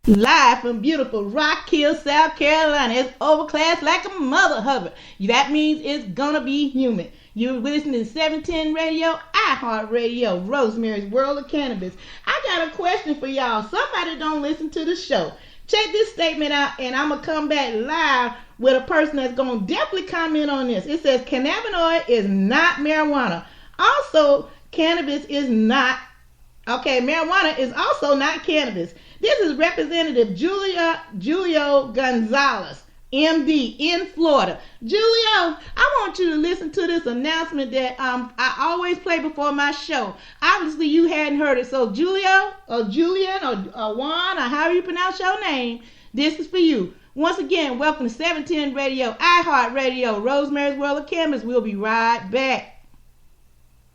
Live from beautiful Rock Hill, South Carolina. It's overcast like a mother hubby. That means it's gonna be humid. You're listening to 710 Radio, iHeart Radio, Rosemary's World of Cannabis. I got a question for y'all. Somebody don't listen to the show. Check this statement out, and I'm gonna come back live with a person that's gonna definitely comment on this. It says cannabinoid is not marijuana. Also, cannabis is not. Okay, marijuana is also not cannabis. This is Representative Julio Gonzalez, MD, in Florida. Julio, I want you to listen to this announcement that I always play before my show. Obviously, you hadn't heard it. So, Julio, or Julian, or Juan, or however you pronounce your name, this is for you. Once again, welcome to 710 Radio, iHeart Radio, Rosemary's World of Cannabis. We'll be right back.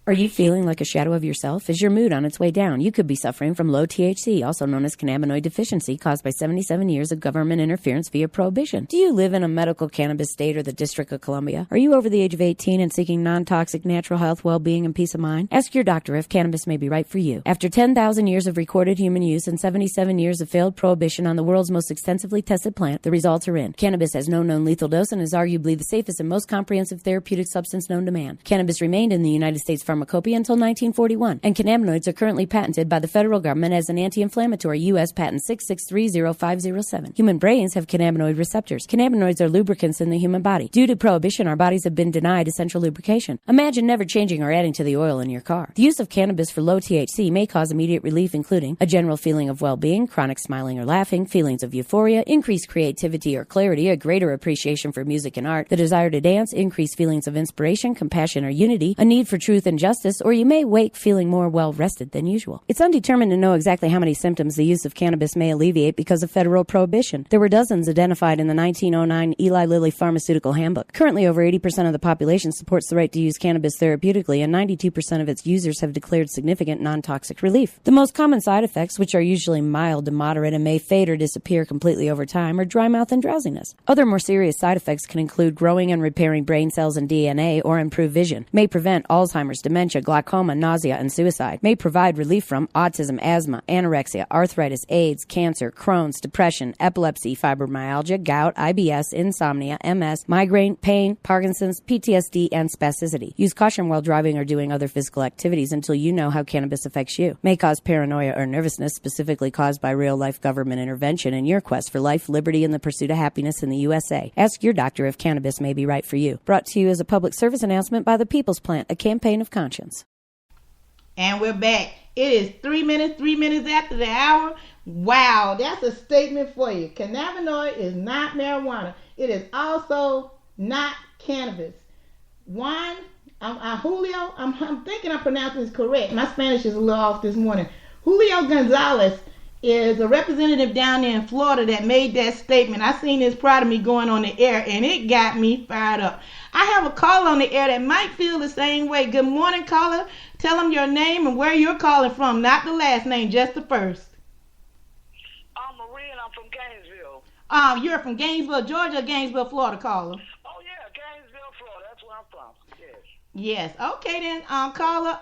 Are you feeling like a shadow of yourself? Is your mood on its way down? You could be suffering from low THC, also known as cannabinoid deficiency, caused by 77 years of government interference via prohibition. Do you live in a medical cannabis state or the District of Columbia? Are you over the age of 18 and seeking non-toxic natural health, well-being, and peace of mind? Ask your doctor if cannabis may be right for you. After 10,000 years of recorded human use and 77 years of failed prohibition on the world's most extensively tested plant, the results are in. Cannabis has no known lethal dose and is arguably the safest and most comprehensive therapeutic substance known to man. Cannabis remained in the United States pharmacopoeia until 1941, and cannabinoids are currently patented by the federal government as an anti-inflammatory U.S. patent 6630507. Human brains have cannabinoid receptors. Cannabinoids are lubricants in the human body. Due to prohibition, our bodies have been denied essential lubrication. Imagine never changing or adding to the oil in your car. The use of cannabis for low THC may cause immediate relief, including a general feeling of well-being, chronic smiling or laughing, feelings of euphoria, increased creativity or clarity, a greater appreciation for music and art, the desire to dance, increased feelings of inspiration, compassion or unity, a need for truth and justice, or you may wake feeling more well-rested than usual. It's undetermined to know exactly how many symptoms the use of cannabis may alleviate because of federal prohibition. There were dozens identified in the 1909 Eli Lilly Pharmaceutical Handbook. Currently, over 80% of the population supports the right to use cannabis therapeutically, and 92% of its users have declared significant non-toxic relief. The most common side effects, which are usually mild to moderate and may fade or disappear completely over time, are dry mouth and drowsiness. Other more serious side effects can include growing and repairing brain cells and DNA, or improve vision, may prevent Alzheimer's, dementia, glaucoma, nausea, and suicide, may provide relief from autism, asthma, anorexia, arthritis, AIDS, cancer, Crohn's, depression, epilepsy, fibromyalgia, gout, IBS, insomnia, MS, migraine, pain, Parkinson's, PTSD, and spasticity. Use caution while driving or doing other physical activities until you know how cannabis affects you. May cause paranoia or nervousness, specifically caused by real-life government intervention in your quest for life, liberty, and the pursuit of happiness in the USA. Ask your doctor if cannabis may be right for you. Brought to you as a public service announcement by the People's Plant, a campaign of conscience. And we're back. It is 3 minutes after the hour. Wow, that's a statement for you. Cannabinoid is not marijuana. It is also not cannabis. Juan, Julio, I'm thinking I'm pronouncing this correct. My Spanish is a little off this morning. Julio Gonzalez is a representative down there in Florida that made that statement. I seen this prior to me going on the air, and it got me fired up. I have a caller on the air that might feel the same way. Good morning, caller. Tell them your name and where you're calling from. Not the last name, just the first. I'm Marie, and I'm from Gainesville. You're from Gainesville, Georgia, or Gainesville, Florida, caller? Oh, yeah, Gainesville, Florida. That's where I'm from. Yes. Yes. Okay, then, caller.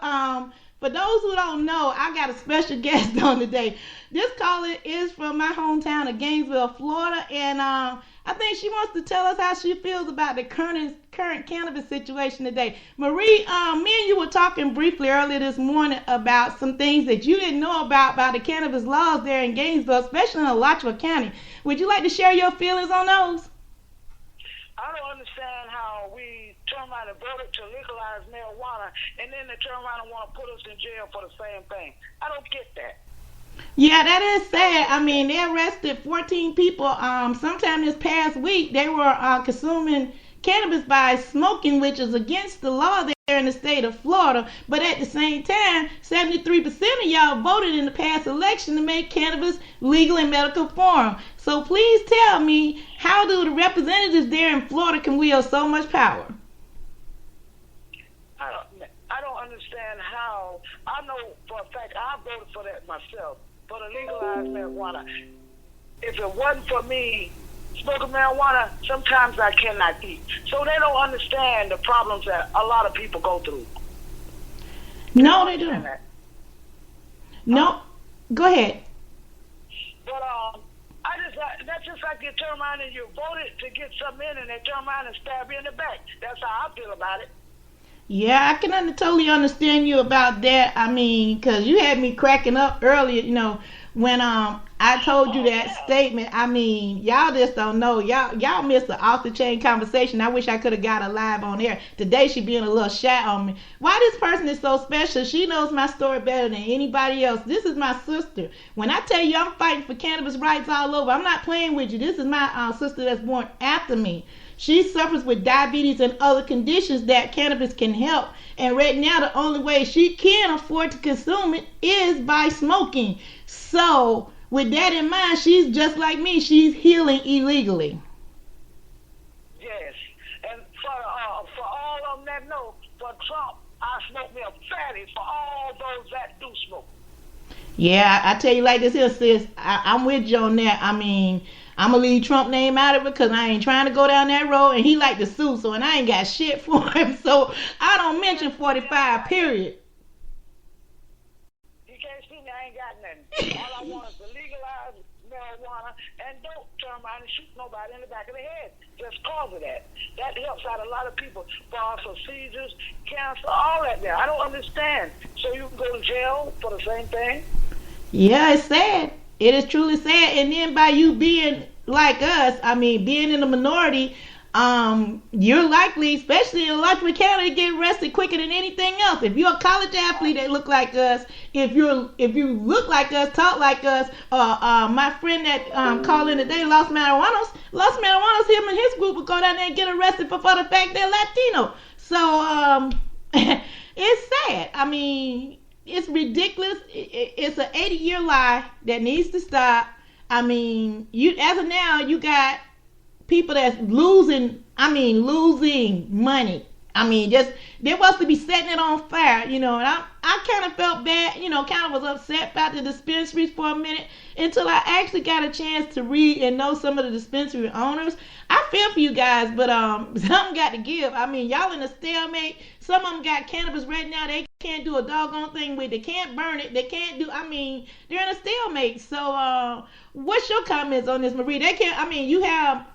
For those who don't know, I got a special guest on today. This caller is from my hometown of Gainesville, Florida, and I think she wants to tell us how she feels about the current cannabis situation today. Marie, me and you were talking briefly earlier this morning about some things that you didn't know about the cannabis laws there in Gainesville, especially in Alachua County. Would you like to share your feelings on those? I don't understand how we turn around and voted to legalize marijuana, and then they turn around and want to put us in jail for the same thing. I don't get that. Yeah, that is sad. I mean, they arrested 14 people sometime this past week. They were consuming cannabis by smoking, which is against the law there in the state of Florida. But at the same time, 73% of y'all voted in the past election to make cannabis legal in medical form. So please tell me, how do the representatives there in Florida can wield so much power? I don't understand how. I know for a fact I voted for that myself, for the legalized marijuana. If it wasn't for me smoking marijuana, sometimes I cannot eat. So they don't understand the problems that a lot of people go through. No, they don't. No, go ahead. But That's just like you turn around and you voted to get something in, and they turn around and stab you in the back. That's how I feel about it. Yeah, I can totally understand you about that. I mean, because you had me cracking up earlier, when I told you that statement. I mean, y'all just don't know. Y'all missed the off the chain conversation. I wish I could have got her live on air. Today she being a little shy on me. Why this person is so special? She knows my story better than anybody else. This is my sister. When I tell you I'm fighting for cannabis rights all over, I'm not playing with you. This is my sister that's born after me. She suffers with diabetes and other conditions that cannabis can help. And right now, the only way she can afford to consume it is by smoking. So, with that in mind, she's just like me. She's healing illegally. Yes. And for all of them that know, for Trump, I smoke me a fatty for all those that do smoke. Yeah, I tell you like this here, sis. I'm with you on that. I mean, I'm going to leave Trump name out of it because I ain't trying to go down that road, and he like to sue, and I ain't got shit for him, so I don't mention 45, period. You can't see me, I ain't got nothing. All I want is to legalize marijuana and don't turn around and shoot nobody in the back of the head. Just cause of that. That helps out a lot of people. For seizures, cancer, all that there. I don't understand. So you can go to jail for the same thing? Yeah, it's sad. It is truly sad. And then by you being like us, I mean, being in the minority, you're likely, especially in Electric County, to get arrested quicker than anything else. If you're a college athlete that look like us, if you look like us, talk like us, my friend that called in today, Los Marijuanos, him and his group will go down there and get arrested for the fact they're Latino. So it's sad. I mean, it's ridiculous. It's an 80-year lie that needs to stop. I mean, as of now, you got people that's losing money. I mean, just they're supposed to be setting it on fire, and I kind of felt bad, kind of was upset about the dispensaries for a minute until I actually got a chance to read and know some of the dispensary owners. I feel for you guys, but something got to give. I mean, y'all in a stalemate. Some of them got cannabis right now. They can't do a doggone thing with it. They can't burn it. They can't do. I mean, they're in a stalemate. So, what's your comments on this, Marie? They can't. I mean, you have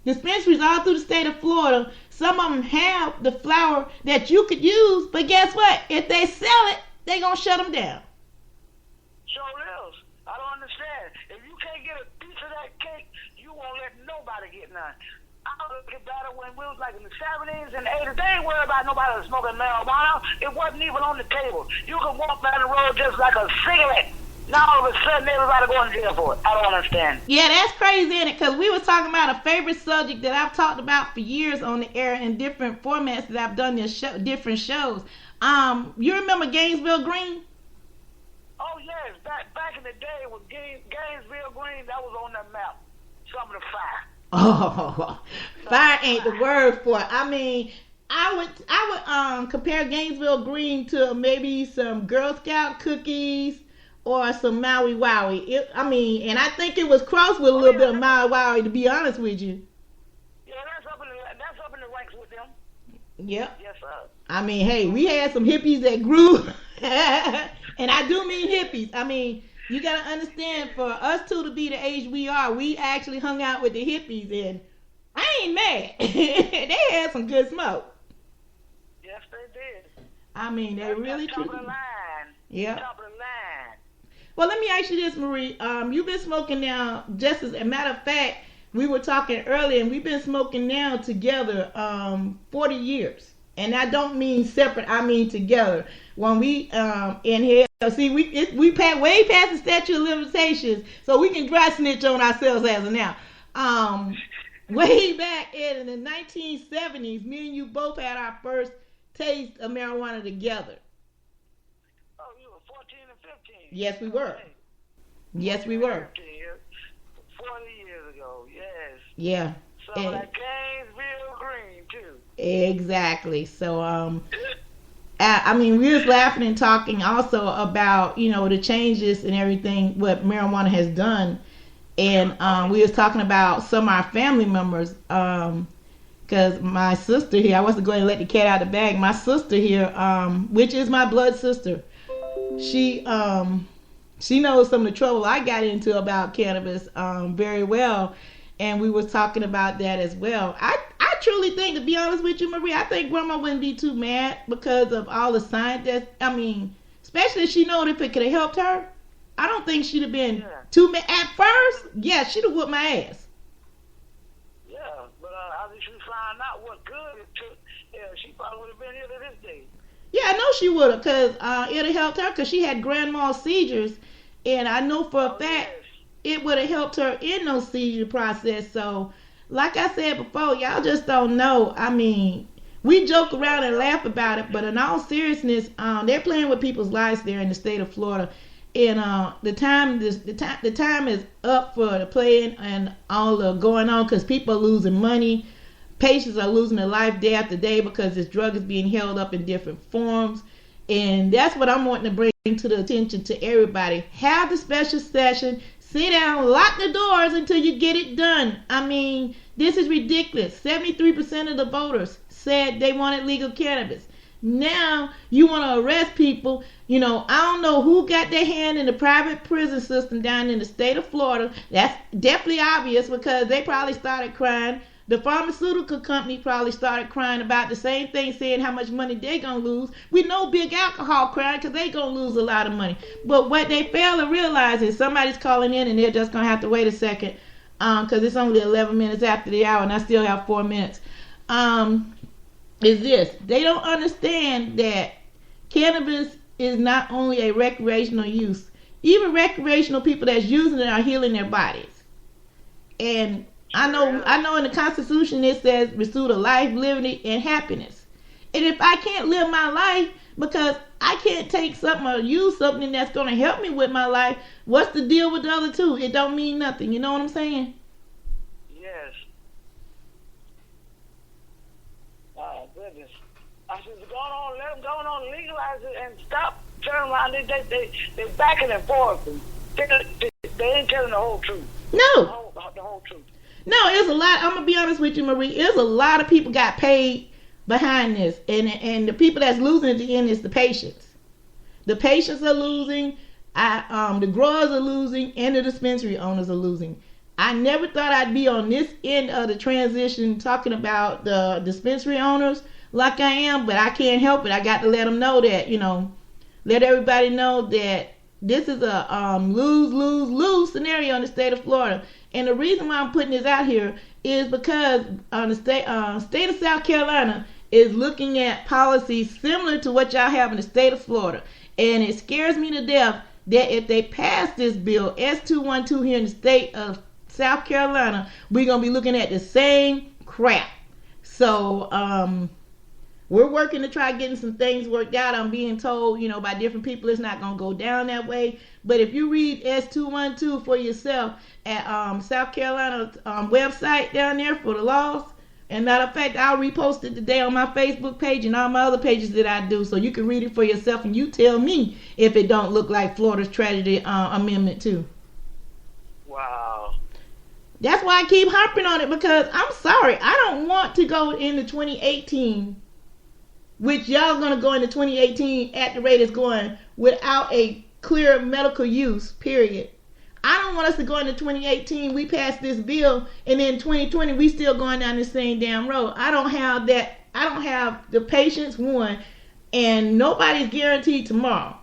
dispensaries all through the state of Florida. Some of them have the flower that you could use, but guess what? If they sell it, they gonna shut them down. Sure is. I don't understand. If you can't get a piece of that cake, you won't let nobody get none. I look about it when we was like in the 70s and 80s. They ain't worried about nobody smoking marijuana. It wasn't even on the table. You could walk down the road just like a cigarette. Now all of a sudden everybody going to jail for it. I don't understand. Yeah, that's crazy, isn't it? Because we were talking about a favorite subject that I've talked about for years on the air in different formats that I've done this different shows. You remember Gainesville Green? Oh yes, back in the day with Gainesville Green, that was on the map. Some of the fire. Oh, fire ain't the word for it. I mean, I would compare Gainesville Green to maybe some Girl Scout cookies or some Maui Wowie. And I think it was crossed with a little bit of Maui Wowie, to be honest with you. Yeah, that's up in the ranks with them. Yep. Yes, sir. I mean, hey, we had some hippies that grew, and I do mean hippies. I mean, you got to understand, for us two to be the age we are, we actually hung out with the hippies, and I ain't mad. They had some good smoke. Yes, they did. I mean, they really top did. of the line. Yeah. Top of the line. Well, let me ask you this, Marie. You've been smoking now, just as a matter of fact, we were talking earlier, and we've been smoking now together 40 years. And I don't mean separate, I mean together. When we inhale, see, we pass way past the statute of limitations, so we can dry snitch on ourselves as of now. Way back in the 1970s, me and you both had our first taste of marijuana together. Oh, you were 14 and 15. Yes, we were. Yes, we were. 40 years ago, yes. Yeah. So that Gainesville Green, too. Exactly. So, we was laughing and talking also about, the changes and everything, what marijuana has done. And we was talking about some of our family members, because my sister here, I wasn't going to let the cat out of the bag. My sister here, which is my blood sister, she she knows some of the trouble I got into about cannabis very well, and we was talking about that as well. I truly think, to be honest with you, Marie, I think Grandma wouldn't be too mad because of all the science that, I mean, especially if she knowed if it could have helped her. I don't think she'd have been too mad at first. Yeah, she'd have whooped my ass. Yeah, but after she found out what good it took, she probably would have been here to this day. Yeah, I know she would have, because it would have helped her, because she had grand mal seizures, and I know for a fact it would have helped her in those seizure process. So, like I said before, y'all just don't know. I mean, we joke around and laugh about it, but in all seriousness, they're playing with people's lives there in the state of Florida, and the time is up for the playing and all the going on, because people are losing money. Patients are losing their life day after day because this drug is being held up in different forms. And that's what I'm wanting to bring to the attention to everybody. Have the special session. Sit down, lock the doors until you get it done. I mean, this is ridiculous. 73% of the voters said they wanted legal cannabis. Now you want to arrest people. You know, I don't know who got their hand in the private prison system down in the state of Florida. That's definitely obvious because they probably started crying. The pharmaceutical company probably started crying about the same thing, saying how much money they're going to lose. We know big alcohol crying because they're going to lose a lot of money. But what they fail to realize is somebody's calling in and they're just going to have to wait a second because it's only 11 minutes after the hour and I still have 4 minutes. Is this. They don't understand that cannabis is not only a recreational use. Even recreational people that's using it are healing their bodies. And I know in the Constitution it says pursuit of life, liberty, and happiness. And if I can't live my life because I can't take something or use something that's going to help me with my life, what's the deal with the other two? It don't mean nothing. You know what I'm saying? Yes. Oh, goodness. I said, go on, let them go on, legalize it, and stop turning around. They're backing and forth. They ain't telling the whole truth. No. The whole truth. No, it's a lot. I'm gonna be honest with you, Marie. There's a lot of people got paid behind this, and the people that's losing at the end is the patients. The patients are losing. The growers are losing, and the dispensary owners are losing. I never thought I'd be on this end of the transition talking about the dispensary owners like I am, but I can't help it. I got to let them know that, let everybody know that this is a lose-lose-lose scenario in the state of Florida. And the reason why I'm putting this out here is because the state of South Carolina is looking at policies similar to what y'all have in the state of Florida. And it scares me to death that if they pass this bill, S212 here in the state of South Carolina, we're going to be looking at the same crap. So, we're working to try getting some things worked out. I'm being told, by different people it's not going to go down that way. But if you read S212 for yourself at South Carolina website down there for the laws, and matter of fact, I'll repost it today on my Facebook page and all my other pages that I do, so you can read it for yourself and you tell me if it don't look like Florida's Tragedy Amendment 2. Wow. That's why I keep harping on it, because I'm sorry, I don't want to go into 2018, which y'all gonna go into 2018 at the rate it's going, without a clear medical use, period. I don't want us to go into 2018, we pass this bill, and then 2020 we still going down the same damn road. I don't have that. I don't have the patience, one, and nobody's guaranteed tomorrow.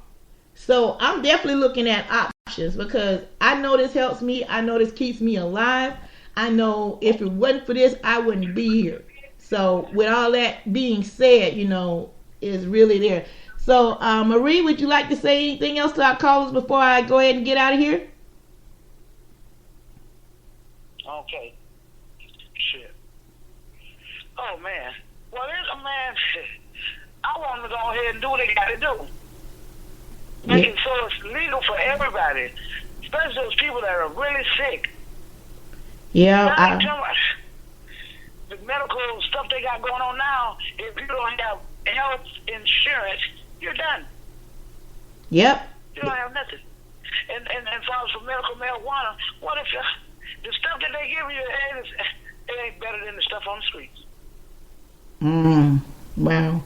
So I'm definitely looking at options, because I know this helps me. I know this keeps me alive. I know if it wasn't for this, I wouldn't be here. So with all that being said, is really there. So Marie, would you like to say anything else to our callers before I go ahead and get out of here? Okay. Shit. Oh, man. Well, man, I want them to go ahead and do what they got to do. Make it so it's legal for everybody, especially those people that are really sick. Yeah. The medical stuff they got going on now, if you don't have health insurance, you're done. Yep. You don't have nothing. And as far as for medical marijuana, what if the stuff that they give you, it ain't better than the stuff on the streets? Wow.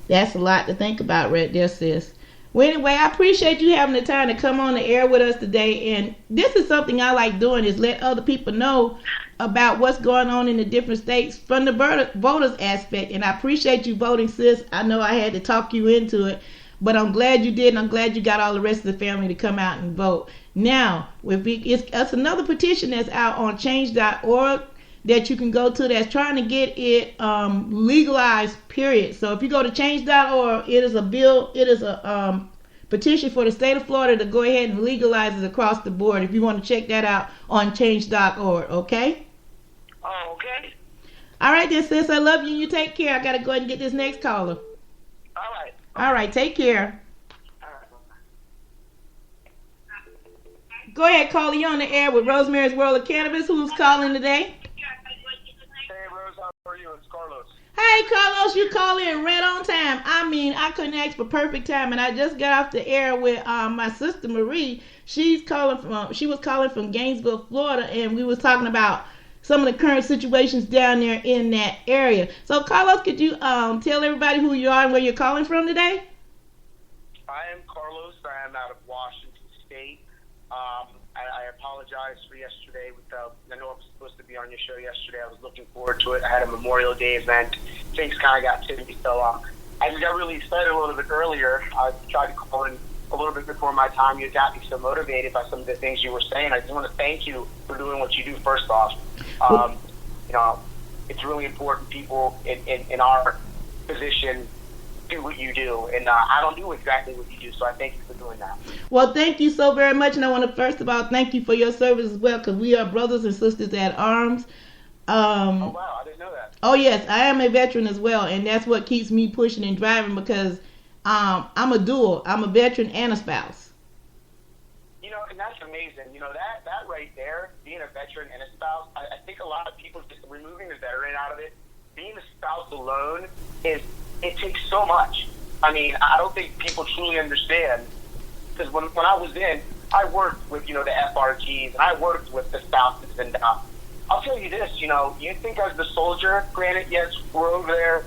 That's a lot to think about right there, sis. Well, anyway, I appreciate you having the time to come on the air with us today. And this is something I like doing, is let other people know about what's going on in the different states from the voters aspect. And I appreciate you voting, sis. I know I had to talk you into it, but I'm glad you did, and I'm glad you got all the rest of the family to come out and vote. Now, it's another petition that's out on change.org that you can go to that's trying to get it legalized, period. So if you go to change.org, it is a petition for the state of Florida to go ahead and legalize it across the board. If you want to check that out on change.org, okay? Oh, okay. All right, then, sis. I love you. You take care. I got to go ahead and get this next caller. All right. All right, take care. All right. Go ahead, caller. You're on the air with Rosemary's World of Cannabis. Who's calling today? Hey, Rose, how are you? It's Carlos. Hey, Carlos, you call in right on time. I mean, I couldn't ask for perfect time, and I just got off the air with my sister Marie. She was calling from Gainesville, Florida, and we was talking about some of the current situations down there in that area. So, Carlos, could you tell everybody who you are and where you're calling from today? I am Carlos. I am out of Washington State. I apologize for yesterday. I know I was supposed to be on your show yesterday. I was looking forward to it. I had a Memorial Day event. Things kind of got to me. So I just got really excited a little bit earlier. I tried to call in a little bit before my time. You got me so motivated by some of the things you were saying. I just want to thank you for doing what you do, first off. You know, it's really important people in our position do what you do, and I don't do exactly what you do, so I thank you for doing that. Well, thank you so very much, and I want to first of all thank you for your service as well, because we are brothers and sisters at arms. Oh wow, I didn't know that. Oh yes, I am a veteran as well, and that's what keeps me pushing and driving, because I'm a dual. I'm a veteran and a spouse. You know, and that's amazing. You know, that right there, being a veteran and a spouse, I think a lot of people just removing the veteran out of it, being a spouse alone it takes so much. I mean, I don't think people truly understand, because when I was in, I worked with, the FRGs, and I worked with the spouses, and I'll tell you this, you think as the soldier, granted, yes, we're over there,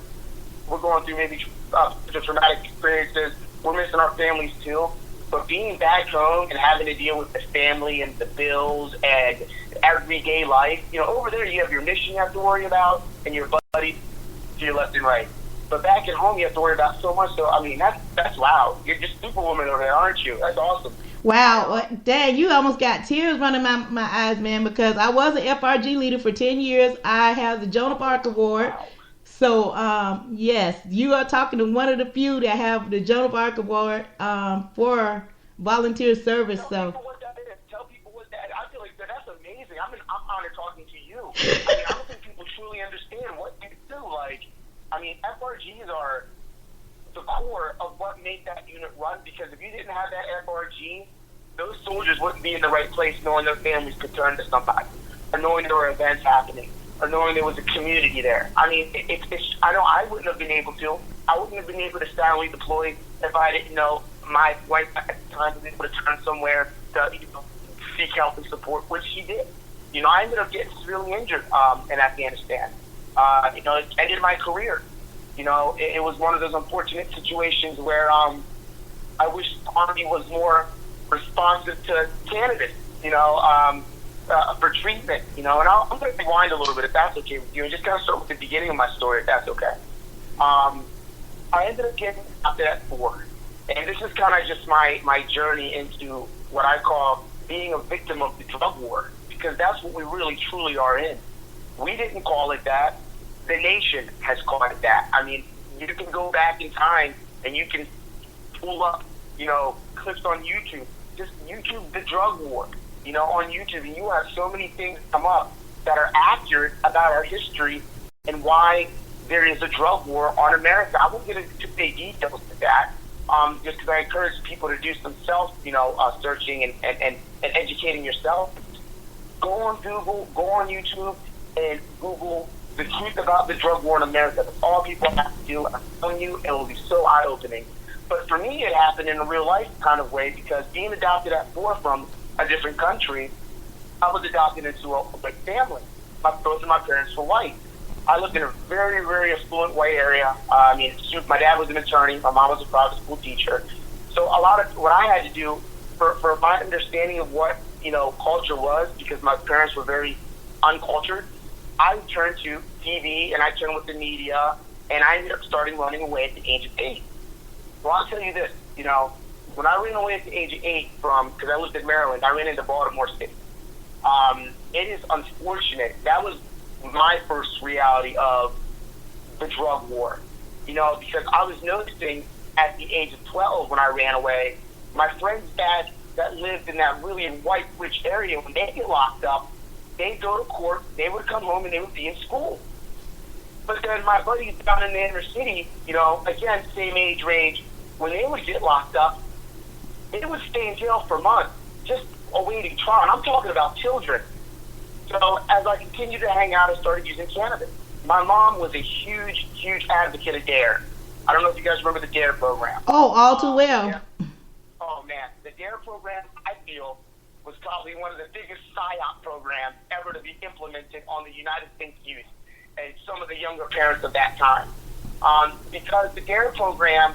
we're going through maybe the traumatic experiences, we're missing our families too, but being back home and having to deal with the family and the bills and everyday life, over there you have your mission you have to worry about, and your buddies to your left and right. But back at home, you have to worry about so much. So, I mean, that's wow. You're just Superwoman over there, aren't you? That's awesome. Wow. Dang, you almost got tears running my eyes, man, because I was an FRG leader for 10 years. I have the Joan of Arc Award. Wow. So, yes, you are talking to one of the few that have the Joan of Arc Award for volunteer service. Tell people what that is. Tell people what that is. I feel like that's amazing. I'm honored talking to you. I mean, I don't think people truly understand what you do. I mean, FRGs are the core of what made that unit run, because if you didn't have that FRG, those soldiers wouldn't be in the right place knowing their families could turn to somebody, or knowing there were events happening, or knowing there was a community there. I mean, I know I wouldn't have been able to. I wouldn't have been able to silently deploy if I didn't know my wife at the time was able to turn somewhere to seek help and support, which she did. I ended up getting severely injured in Afghanistan. It ended my career. It was one of those unfortunate situations where I wish the Army was more responsive to candidates, for treatment, and I'm going to rewind a little bit, if that's okay with you, and just kind of start with the beginning of my story, if that's okay. I ended up getting out at 4, and this is kind of just my journey into what I call being a victim of the drug war, because that's what we really truly are in. We didn't call it that. The nation has called it that. I mean, you can go back in time and you can pull up, clips on YouTube. Just YouTube the drug war, on YouTube. And you have so many things come up that are accurate about our history and why there is a drug war on America. I won't get into too many details of that, just because I encourage people to do some self, searching and educating yourself. Go on Google, go on YouTube, and Google the truth about the drug war in America. That's all people have to do. I'm telling you, it will be so eye-opening. But for me, it happened in a real-life kind of way, because being adopted at 4 from a different country, I was adopted into a white family. Both of my parents were white. I lived in a very, very affluent white area. My dad was an attorney. My mom was a private school teacher. So a lot of what I had to do for my understanding of what, culture was, because my parents were very uncultured, I turned to TV and I turned with the media, and I ended up starting running away at the age of 8. Well, I'll tell you this, when I ran away at the age of 8 because I lived in Maryland, I ran into Baltimore City. It is unfortunate. That was my first reality of the drug war, because I was noticing at the age of 12 when I ran away, my friend's dad that lived in that really white, rich area, when they get locked up, they'd go to court, they would come home, and they would be in school. But then my buddies down in the inner city, again, same age range, when they would get locked up, they would stay in jail for months, just awaiting trial. And I'm talking about children. So as I continued to hang out, I started using cannabis. My mom was a huge, huge advocate of DARE. I don't know if you guys remember the DARE program. Oh, all too well. Yeah. Oh, man. The DARE program, I feel, was probably one of the biggest PSYOP programs ever to be implemented on the United States youth and some of the younger parents of that time. Because the DARE program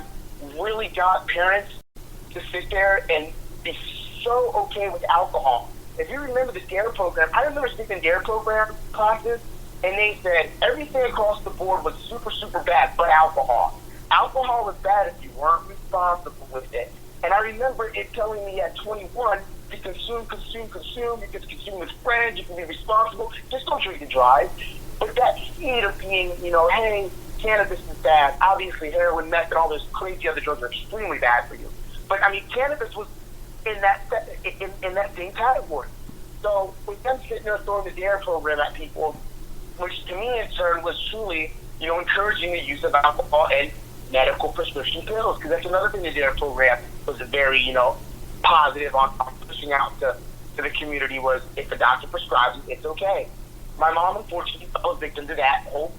really got parents to sit there and be so okay with alcohol. If you remember the DARE program, I remember taking DARE program classes, and they said everything across the board was super, super bad, but alcohol. Alcohol was bad if you weren't responsible with it. And I remember it telling me at 21 to consume. You can consume with friends. You can be responsible. Just don't drink and drive. But that seed of being, hey, cannabis is bad. Obviously, heroin, meth, and all those crazy other drugs are extremely bad for you. But, cannabis was in that same category. So with them sitting there throwing the DARE program at people, which to me in turn was truly, encouraging the use of alcohol and medical prescription pills, because that's another thing the DARE program was very, positive on pushing out to the community was if the doctor prescribes it, it's okay. My mom, unfortunately, fell a victim to that whole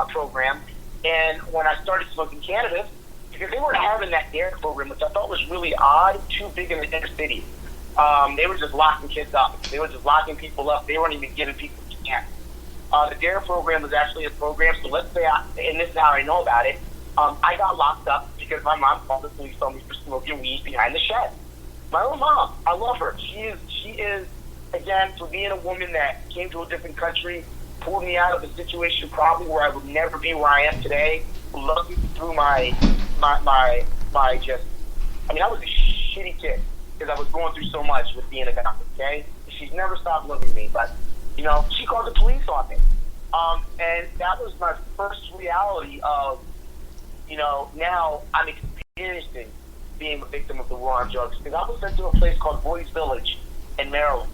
program. And when I started smoking cannabis, because they weren't having that DARE program, which I thought was really odd, too big in the inner city. They were just locking kids up. They were just locking people up. They weren't even giving people a chance. The DARE program was actually a program, so let's say, and this is how I know about it, I got locked up because my mom called the police on me for smoking weed behind the shed. My own mom, I love her. She is, again, for being a woman that came to a different country, pulled me out of a situation probably where I would never be where I am today, loved me through I was a shitty kid because I was going through so much with being a guy, okay? She's never stopped loving me, but, she called the police on me. And that was my first reality of, now I'm experiencing being a victim of the war on drugs. Because I was sent to a place called Boys Village in Maryland,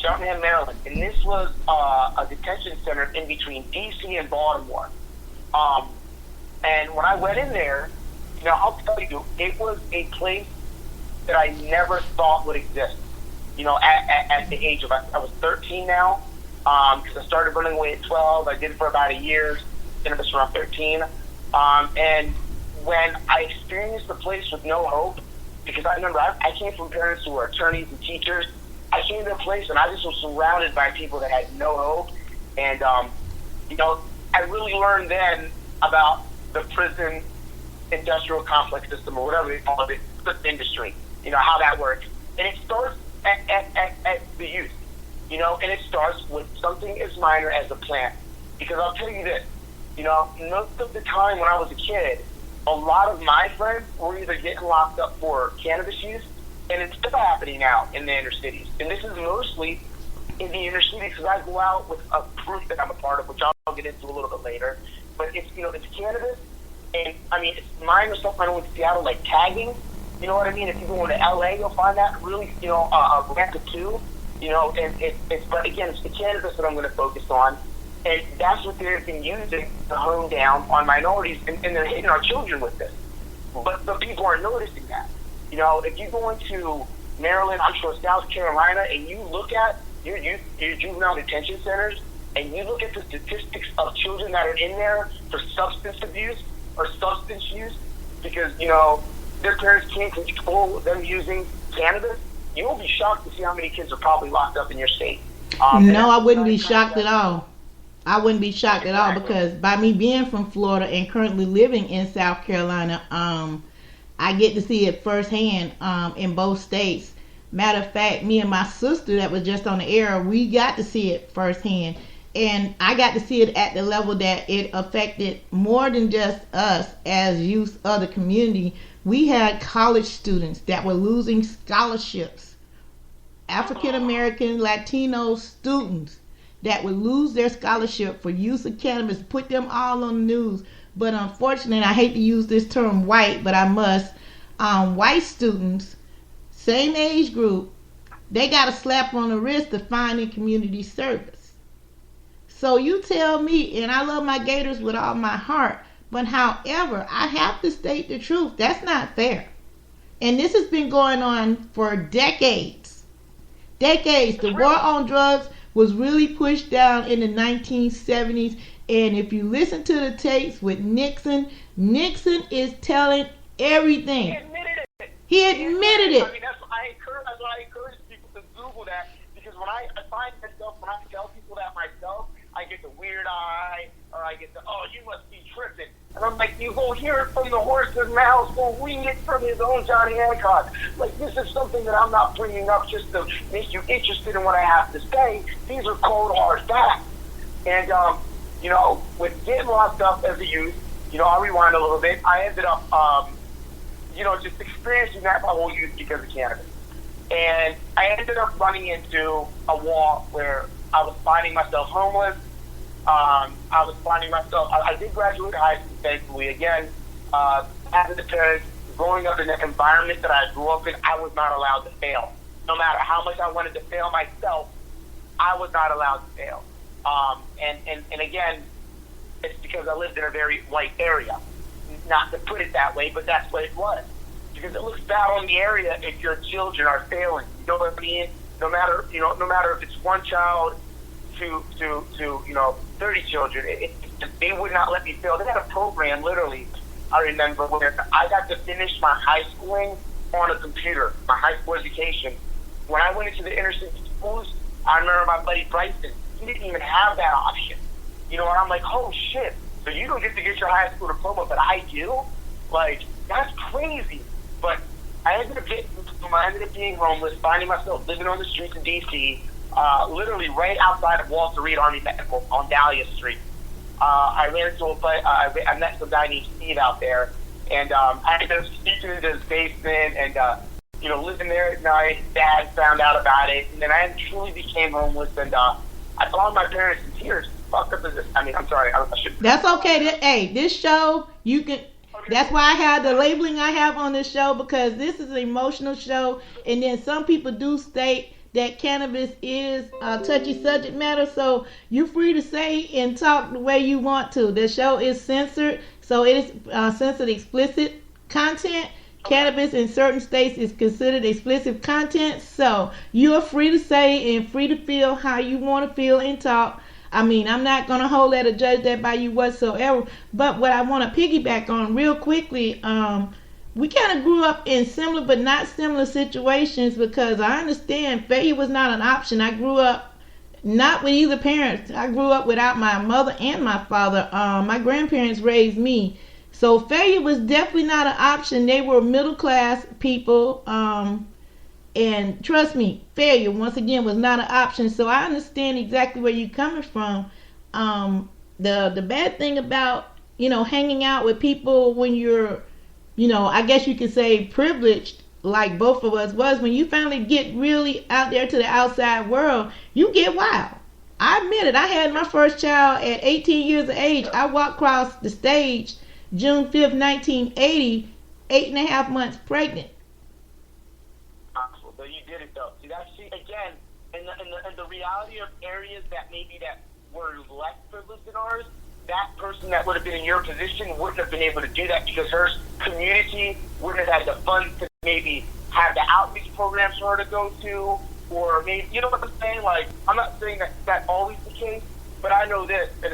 Cheltenham, Maryland. And this was a detention center in between D.C. and Baltimore. And when I went in there, I'll tell you, it was a place that I never thought would exist. At the age of, I was 13 now, because I started running away at 12. I did it for about a year, then it was around 13. And when I experienced the place with no hope, because I remember I came from parents who were attorneys and teachers. I came to a place and I just was surrounded by people that had no hope. And, I really learned then about the prison industrial complex system, or whatever they call it, the industry, how that works. And it starts at the youth, and it starts with something as minor as a plant. Because I'll tell you this, most of the time when I was a kid, a lot of my friends were either getting locked up for cannabis use, and it's still happening now in the inner cities. And this is mostly in the inner cities because I go out with a group that I'm a part of, which I'll get into a little bit later. But it's, it's cannabis, and it's minor stuff I know in Seattle, like tagging. You know what I mean? If you go into LA, you'll find that really, a racket too. But again, it's the cannabis that I'm going to focus on. And that's what they've been using to hone down on minorities, and they're hitting our children with this. But people are noticing that. If you go into Maryland, I'm sure South Carolina, and you look at your juvenile detention centers, and you look at the statistics of children that are in there for substance abuse or substance use, because, their parents can't control them using cannabis, you will be shocked to see how many kids are probably locked up in your state. No, I wouldn't be shocked at all. I wouldn't be shocked at all, because by me being from Florida and currently living in South Carolina, I get to see it firsthand in both states. Matter of fact, me and my sister that was just on the air, we got to see it firsthand. And I got to see it at the level that it affected more than just us as youth of the community. We had college students that were losing scholarships. African American, Latino students that would lose their scholarship for use of cannabis, put them all on the news. But unfortunately, I hate to use this term white, but I must, white students, same age group, they got a slap on the wrist to finding community service. So you tell me, and I love my Gators with all my heart, but however, I have to state the truth. That's not fair. And this has been going on for decades. Decades. The war on drugs was really pushed down in the 1970s. And if you listen to the tapes with Nixon, Nixon is telling everything. He admitted it. I mean, that's why I encourage people to Google that, because when I find myself, when I tell people that myself, I get the weird eye, or I get the, oh, you must be tripping. And I'm like, you go hear it from the horse's mouth, go read it from his own Johnny Hancock. Like, this is something that I'm not bringing up just to make you interested in what I have to say. These are cold, hard facts. And, you know, with getting locked up as a youth, you know, I'll rewind a little bit. I ended up, you know, just experiencing that my whole youth because of cannabis. And I ended up running into a wall where I was finding myself homeless. I was finding myself, I did graduate high school, thankfully. Again, as a parent, growing up in the environment that I grew up in, I was not allowed to fail. No matter how much I wanted to fail myself, I was not allowed to fail. And again, it's because I lived in a very white area. Not to put it that way, but that's what it was. Because it looks bad on the area if your children are failing. You know what I mean? No matter if it's one child to you know 30 children, they would not let me fail. They had a program, literally, I remember, where I got to finish my high schooling on a computer, my high school education. When I went into the inner city schools, I remember my buddy Bryson, he didn't even have that option. You know, and I'm like, oh shit, so you don't get to get your high school diploma, but I do? Like, that's crazy. But I ended up being homeless, finding myself living on the streets of D.C., literally right outside of Walter Reed Army Medical on Dahlia Street. I ran into I met some guy named Steve out there, and I ended up sneaking into his basement and, you know, living there at night. Dad found out about it, and then I truly became homeless, and I found my parents in tears. Fucked up as this. I mean, I'm sorry. I should. That's okay. Hey, this show, you can. That's why I have the labeling I have on this show, because this is an emotional show, and then some people do state that cannabis is a touchy subject matter, so you're free to say and talk the way you want to. The show is censored, so it is censored explicit content. Cannabis in certain states is considered explicit content, so you're free to say and free to feel how you want to feel and talk. I mean, I'm not going to hold that or judge that by you whatsoever. But what I want to piggyback on real quickly, we kind of grew up in similar but not similar situations, because I understand failure was not an option. I grew up not with either parent. I grew up without my mother and my father. My grandparents raised me. So failure was definitely not an option. They were middle class people. And trust me, failure, once again, was not an option. So I understand exactly where you're coming from. The bad thing about, you know, hanging out with people when you're, you know, I guess you could say privileged, like both of us was, when you finally get really out there to the outside world, you get wild. I admit it. I had my first child at 18 years of age. I walked across the stage June 5th, 1980, 8.5 months pregnant. So you did it though. See, again, in the reality of areas that maybe that were less privileged than ours, that person that would have been in your position wouldn't have been able to do that, because her community wouldn't have had the funds to maybe have the outreach programs for her to go to, or maybe, you know what I'm saying? Like, I'm not saying that that's always the case, but I know this, and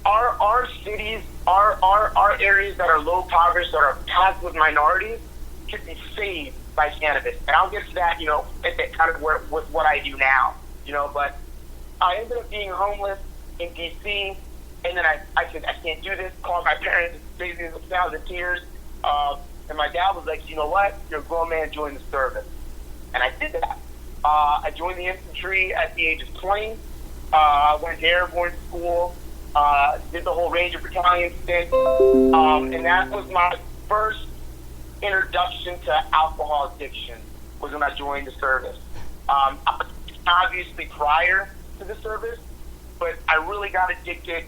our cities, our areas that are low poverty, that are packed with minorities, could be saved by cannabis. And I'll get to that, you know, at kind of where, with what I do now, you know, but I ended up being homeless in D.C., and then I said, I can't do this, called my parents, basically 1,000 tears, And my dad was like, you know what? You're a grown man, join the service. And I did that. I joined the infantry at the age of 20. I went to airborne school, did the whole Ranger Battalion stint. And that was my first introduction to alcohol addiction, was when I joined the service. Obviously prior to the service, but I really got addicted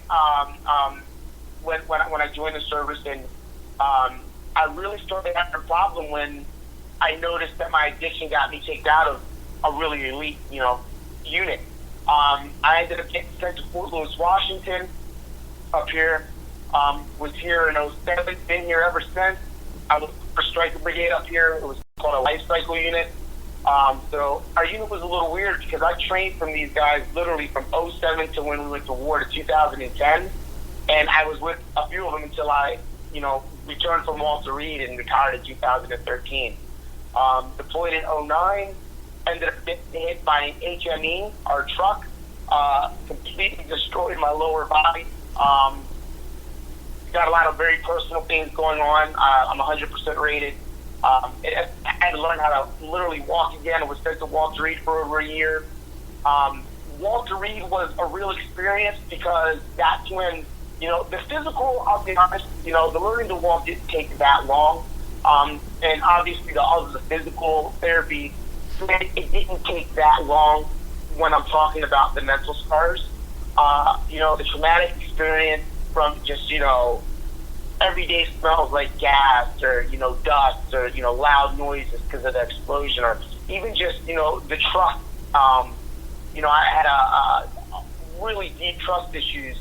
when I joined the service, and I really started having a problem when I noticed that my addiction got me kicked out of a really elite, unit. I ended up getting sent to Fort Lewis, Washington, up here. Was here in 07, been here ever since. I was for Stryker Brigade up here. It was called a life cycle unit. So our unit was a little weird because I trained from these guys literally from 07 to when we went to war to 2010. And I was with a few of them until I, returned from Walter Reed and retired in 2013. Deployed in 09, ended up getting hit by an HME, our truck, completely destroyed my lower body. Got a lot of very personal things going on. I'm 100% rated. I had to learn how to literally walk again. I was sent to Walter Reed for over a year. Walter Reed was a real experience because that's when, the physical, I'll be honest, the learning to walk didn't take that long. And obviously the physical therapy, it didn't take that long when I'm talking about the mental scars. The traumatic experience from just, everyday smells like gas or, dust or, loud noises because of the explosion, or even just, the trust. I had a really deep trust issues,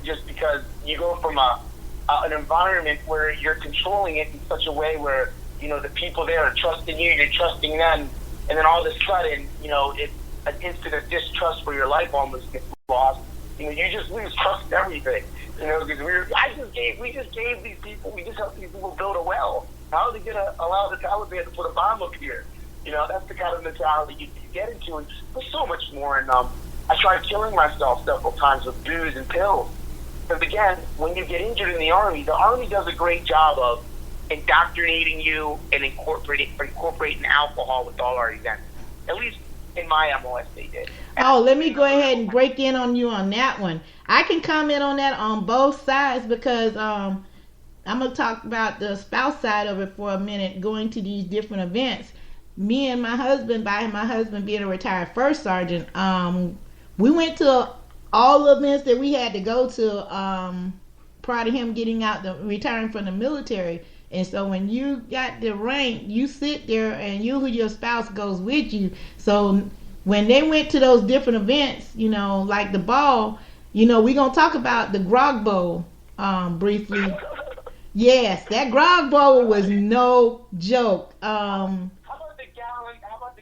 just because you go from an environment where you're controlling it in such a way where, the people there are trusting you, you're trusting them, and then all of a sudden, it's an instant of distrust where your life almost gets lost. You just lose trust in everything. Because we just gave these people, we just helped these people build a well. How are they going to allow the Taliban to put a bomb up here? That's the kind of mentality you get into, and there's so much more. And I tried killing myself several times with booze and pills. Because again, when you get injured in the Army does a great job of indoctrinating you and incorporating alcohol with all our events. At least in my MOS they did. Oh, let me go ahead and break in on you on that one. I can comment on that on both sides because I'm going to talk about the spouse side of it for a minute, going to these different events. Me and my husband, by my husband being a retired first sergeant, we went to all the events that we had to go to prior to him getting out, retiring from the military. And so when you got the rank, you sit there and usually your spouse goes with you. So when they went to those different events, like the ball, we're going to talk about the Grog Bowl briefly. Yes, that Grog Bowl was no joke. How about the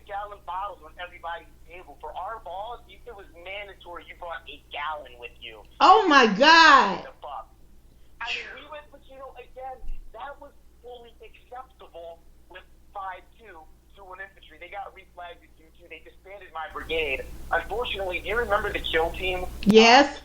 gallon bottles on everybody's table? For our balls, it was mandatory you brought a gallon with you. Oh my God. We went, but again, that was fully acceptable with 5-2 to an infantry. They got reflagged at 2-2. They disbanded my brigade. Unfortunately, do you remember the kill team? Yes.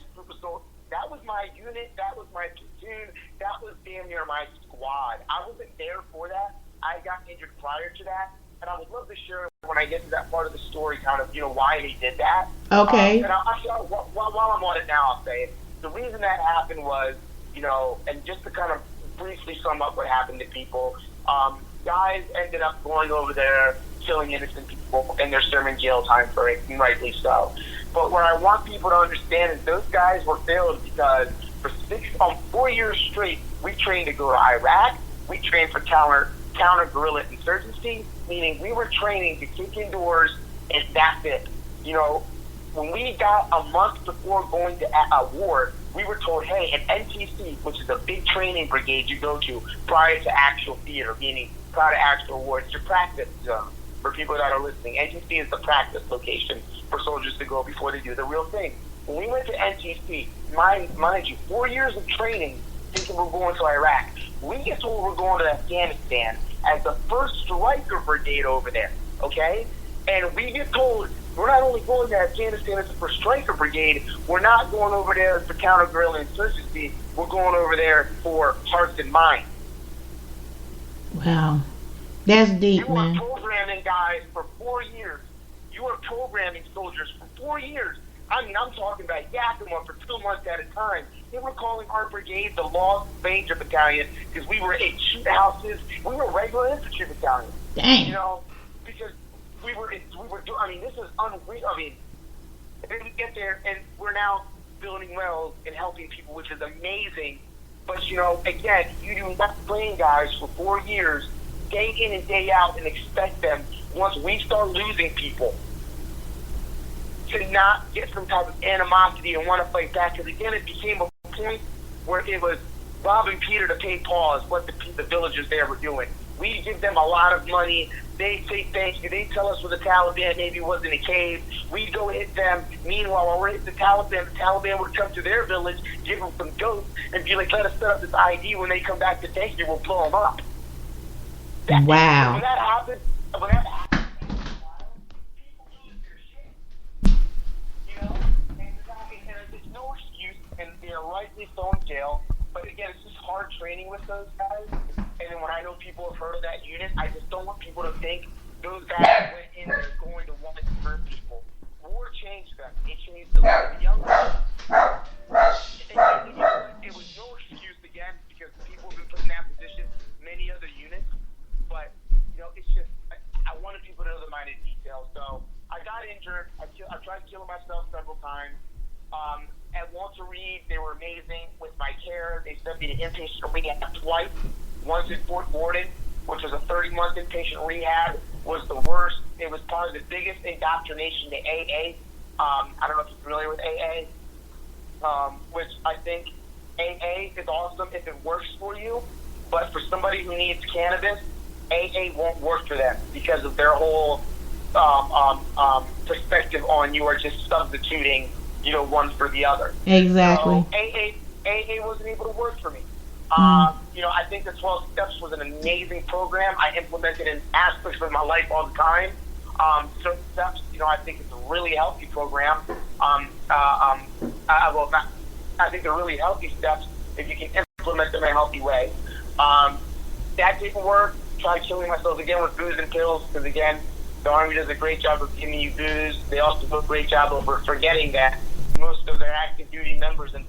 That was my unit. That was my platoon. That was damn near my squad. I wasn't there for that. I got injured prior to that. And I would love to share when I get to that part of the story, kind of, why they did that. Okay. And while I'm on it now, I'll say it. The reason that happened was, and just to kind of briefly sum up what happened to people, guys ended up going over there, killing innocent people, and they're serving jail time for it, and rightly so. But what I want people to understand is those guys were failed because for 4 years straight, we trained to go to Iraq. We trained for counter guerrilla insurgency, meaning we were training to kick in doors, and that's it. When we got a month before going to a war, we were told, hey, an NTC, which is a big training brigade you go to prior to actual theater, meaning prior to actual war, it's your practice zone. For people that are listening, NTC is the practice location for soldiers to go before they do the real thing. When we went to NTC, mind you, 4 years of training, thinking we're going to Iraq. We get told we're going to Afghanistan as the first Stryker brigade over there, okay? And we get told we're not only going to Afghanistan as the first Stryker brigade, we're not going over there for counter guerrilla insurgency, we're going over there for hearts and minds. Wow. That's deep, You were man. programming guys for 4 years. You were programming soldiers for 4 years. I mean, I'm talking about Yakima for 2 months at a time. They were calling our brigade the Lost Ranger Battalion because we were in shoot houses. We were regular infantry battalion. Dang. You know, because we were doing, I mean, this is unreal. I mean, and then we get there and we're now building wells and helping people, which is amazing. But, you know, again, you do not train guys for 4 years, day in and day out, and expect them, once we start losing people, to not get some type of animosity and want to fight back. Because, again, it became a point where it was robbing Peter to pay Paul is what the villagers there were doing. We give them a lot of money. They say thank you. They tell us where the Taliban maybe was in a cave. We go hit them. Meanwhile, while we're hitting the Taliban would come to their village, give them some goats, and be like, let us set up this ID. When they come back to thank you, we'll blow them up. Wow. When that happens, people lose their shit. You know? And there's no excuse, and they're rightly so in jail. But again, it's just hard training with those guys. And then when I know people have heard of that unit, I just don't want people to think those guys went in there going to want to convert people. War changed them. It changed the young guys. It was no excuse again because people have been put in that position, many other units. But, you know, it's just, I wanted people to know the minor details. So I got injured. I tried killing myself several times. At Walter Reed, they were amazing with my care. They sent me to inpatient rehab twice. Once in Fort Gordon, which was a 30-month inpatient rehab, was the worst. It was probably the biggest indoctrination to AA. I don't know if you're familiar with AA, which I think AA is awesome if it works for you, but for somebody who needs cannabis, AA won't work for them because of their whole perspective on you are just substituting, you know, one for the other. Exactly. So AA wasn't able to work for me. You know, I think the 12 Steps was an amazing program. I implemented in aspects of my life all the time. Certain steps, you know, I think it's a really healthy program. I think they're really healthy steps if you can implement them in a healthy way. That didn't work. Tried killing myself again with booze and pills because, again, the Army does a great job of giving you booze. They also do a great job of forgetting that most of their active duty members and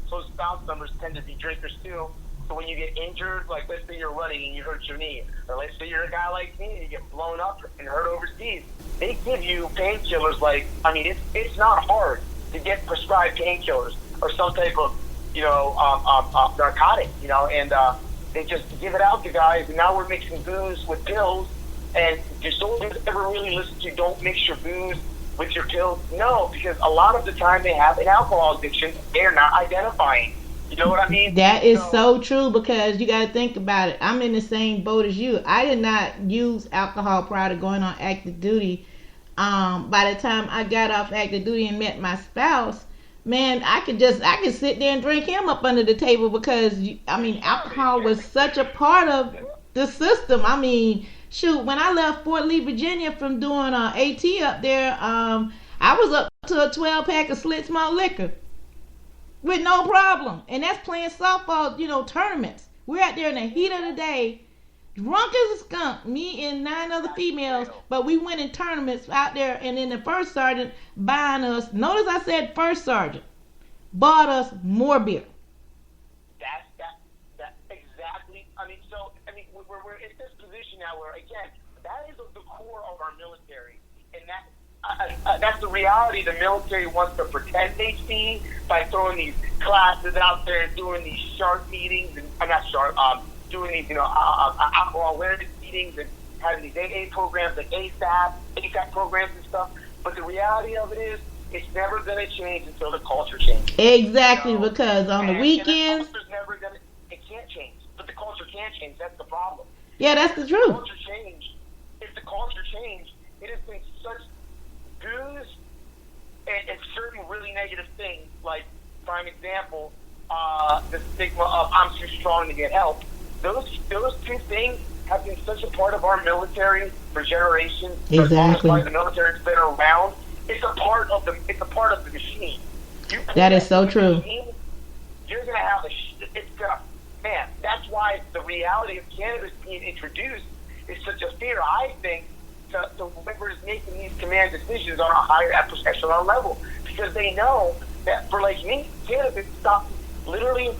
close spouse members tend to be drinkers too. So when you get injured, like let's say you're running and you hurt your knee, or let's say you're a guy like me and you get blown up and hurt overseas, they give you painkillers. Like, I mean, it's not hard to get prescribed painkillers or some type of, you know, narcotic, you know, and they just give it out to guys. And now we're mixing booze with pills. And do soldiers ever really listen to don't mix your booze with your pills? No, because a lot of the time they have an alcohol addiction they're not identifying. You know what I mean? That is so true because you got to think about it. I'm in the same boat as you. I did not use alcohol prior to going on active duty. By the time I got off active duty and met my spouse, man, I could sit there and drink him up under the table because, alcohol was such a part of the system. I mean, shoot, when I left Fort Lee, Virginia from doing AT up there, I was up to a 12-pack of Slit Small liquor with no problem. And that's playing softball, tournaments. We're out there in the heat of the day, drunk as a skunk, me and 9 other females, but we went in tournaments out there, and then the first sergeant buying us, notice I said first sergeant, bought us more beer. That's exactly, we're in this position now where, again, that is the core of our military, and that's the reality the military wants to pretend they see by throwing these classes out there and doing these shark meetings, doing these, alcohol awareness meetings and having these AA programs like ASAP programs and stuff. But the reality of it is, it's never going to change until the culture changes. Exactly, because on the weekends, it can't change, but the culture can change. That's the problem. Yeah, that's the truth. If the culture changed, it has been such booze and certain really negative things, like, prime example, the stigma of I'm too strong to get help. Those two things have been such a part of our military for generations. Exactly. As the military's been around, it's a part of the machine. That is so true. Machine, you're gonna have man, that's why the reality of cannabis being introduced is such a fear, I think, to whoever is making these command decisions on a higher echelon level, because they know that for like me, cannabis stopped literally.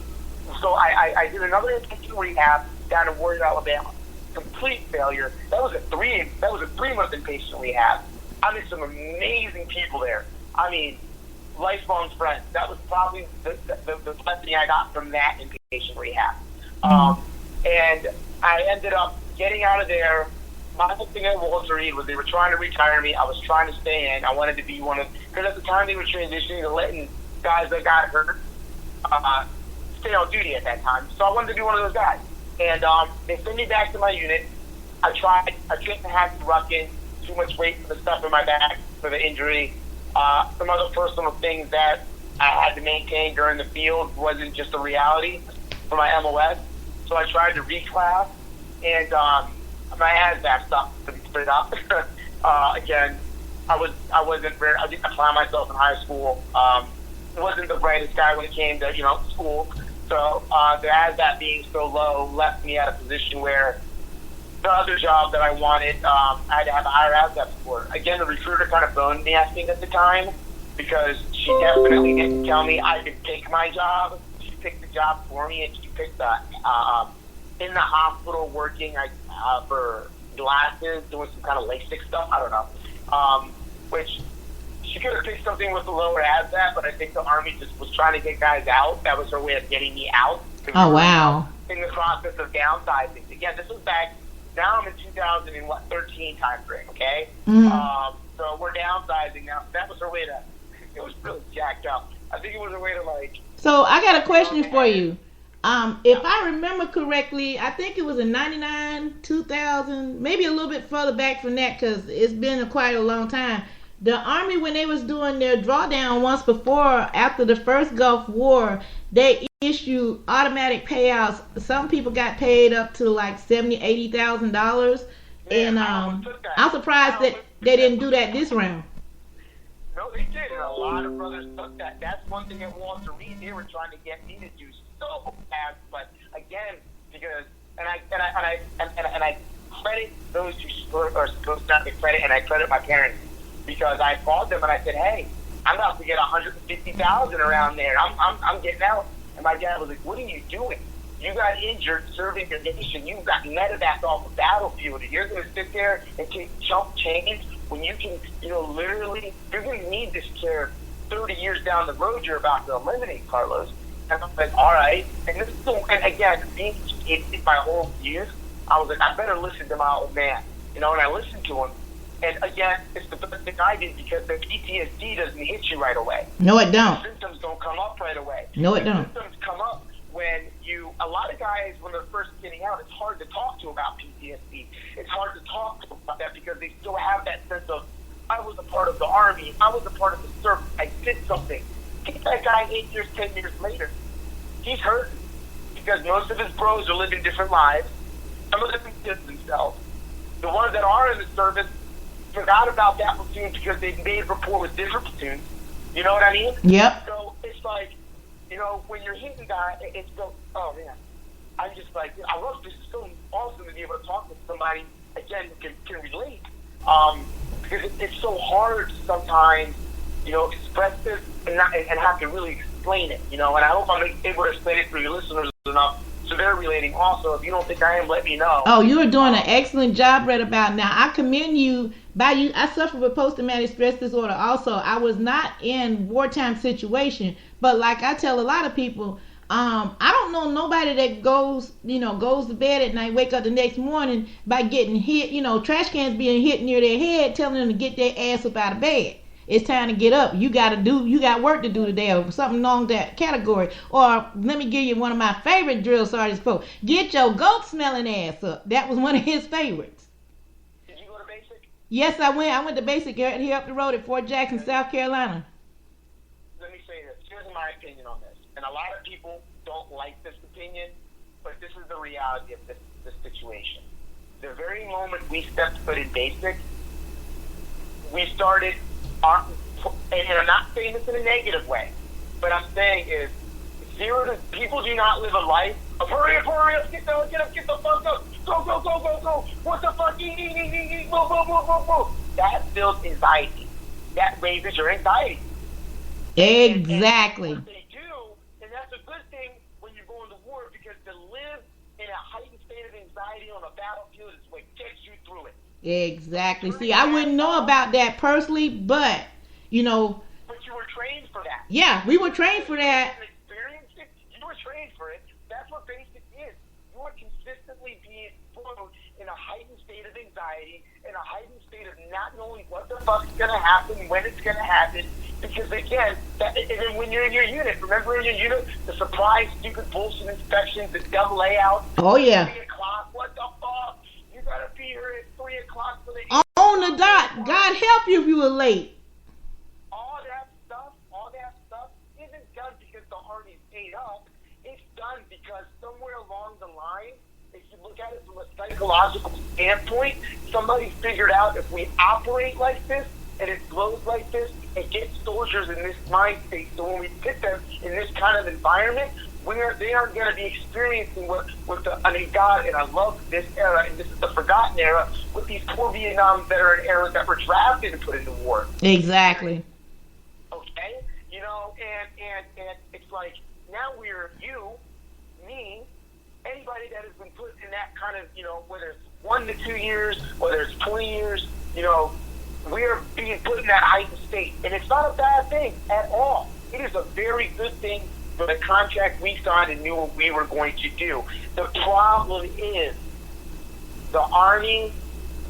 So I did another inpatient rehab down in Warrior, Alabama. Complete failure. That was a 3-month inpatient rehab. I met some amazing people there. I mean, lifelong friends. That was probably the best thing I got from that inpatient rehab. And I ended up getting out of there. My whole thing at Walter Reed was they were trying to retire me. I was trying to stay in. I wanted to be one of, because at the time they were transitioning to letting guys that got hurt stay on duty at that time. So I wanted to be one of those guys. And they sent me back to my unit. I couldn't have rucking, too much weight for the stuff in my back for the injury. Some other personal things that I had to maintain during the field wasn't just a reality for my MOS. So I tried to reclass, and my ASVAB stuff to be split up. Again, I didn't apply myself in high school. Wasn't the brightest guy when it came to school. So the ASVAB being so low left me at a position where the other job that I wanted, I had to have a higher ASVAB score. Again, the recruiter kind of boned me, I think, at the time, because she definitely didn't tell me I could pick my job. She picked the job for me, and she picked the in the hospital working for glasses, doing some kind of LASIK stuff. I don't know. Which she could have picked something with a lower ASVAB, but I think the Army just was trying to get guys out. That was her way of getting me out. Oh, wow. In the process of downsizing. Again, this was back, now I'm in 2013 time frame, okay? So we're downsizing now. That was her way to, it was really jacked up. I think it was a way to So I got a question for you. If I remember correctly, I think it was in 99, 2000, maybe a little bit further back from that, because it's been quite a long time. The Army, when they was doing their drawdown once before, after the first Gulf War, they issued automatic payouts. Some people got paid up to like $70,000, $80,000, and I'm surprised that they didn't do that this round. No, they did, and a lot of brothers took that. That's one thing at Walter Reed they were trying to get me to do so fast. But again, because and I credit those who are supposed not to credit, and I credit my parents. Because I called them and I said, hey, I'm about to get $150,000 around there. I'm getting out. And my dad was like, what are you doing? You got injured serving your nation. You got medevac off the battlefield. And you're going to sit there and take chump change when you can, literally, you're going to need this care 30 years down the road. You're about to eliminate, Carlos. And I'm like, all right. And again, being my whole youth, I was like, I better listen to my old man. And I listened to him. And again, it's the best thing I did, because the PTSD doesn't hit you right away. No, it don't. The symptoms don't come up right away. No, it don't. The symptoms come up when a lot of guys, when they're first getting out, it's hard to talk to about PTSD. It's hard to talk to about that because they still have that sense of, I was a part of the Army, I was a part of the service, I did something. Get that guy 8 years, 10 years later. He's hurt because most of his bros are living different lives. Some of them kill themselves. The ones that are in the service forgot about that platoon because they made rapport with different platoons. You know what I mean? Yep. So it's like, when you're hitting guy, it's so, oh man, I'm just like, I love this. It's so awesome to be able to talk with somebody, again, who can relate. Because it's so hard sometimes, express this and have to really explain it, and I hope I'm able to explain it for your listeners enough so they're relating also. If you don't think I am, let me know. Oh, you are doing an excellent job right about now. I commend you. I suffer with post-traumatic stress disorder also. I was not in wartime situation, but like I tell a lot of people, I don't know nobody that goes to bed at night, wake up the next morning by getting hit, trash cans being hit near their head, telling them to get their ass up out of bed. It's time to get up. You got work to do today, or something along that category. Or let me give you one of my favorite drill sergeants quote: "Get your goat smelling ass up." That was one of his favorites. Did you go to basic? Yes, I went. I went to basic here up the road at Fort Jackson, South Carolina. Let me say this. Here's my opinion on this. And a lot of people don't like this opinion, but this is the reality of this situation. The very moment we stepped foot in basic, we started, and I'm not saying this in a negative way, but I'm saying is people do not live a life Hurry up, get the fuck up. Go. What the fuck? Move. That builds anxiety. That raises your anxiety. Exactly. And what they do, and that's a good thing when you're going to war, because to live in a heightened state of anxiety on a battlefield is what gets you through it. Exactly. See, I wouldn't know about that personally, but, you know. But you were trained for that. Yeah, we were trained for that. You were trained for it. That's what basic is. You are consistently being thrown in a heightened state of anxiety, in a heightened state of not knowing what the fuck's going to happen, when it's going to happen. Because again, and then when you're in your unit, remember in your unit, the surprise, stupid bullshit inspections, the dumb layout. Oh, yeah. 3 o'clock, what the fuck? You got to be here at 3 o'clock for the... On the dot. God help you if you were late. All that stuff isn't done because the army's paid up. It's done because somewhere along the line, if you look at it from a psychological standpoint, somebody figured out if we operate like this and it flows like this and get soldiers in this mind state, so when we put them in this kind of environment, they aren't going to be experiencing God, and I love this era, and this is the forgotten era, with these poor Vietnam veteran eras that were drafted and put into war. Exactly. Okay? You know, and it's like, now we're you, me, anybody that has been put in that kind of, you know, whether it's 1 to 2 years, whether it's 20 years, you know, we are being put in that heightened state. And it's not a bad thing at all. It is a very good thing for the contract we signed and knew what we were going to do. The problem is the Army,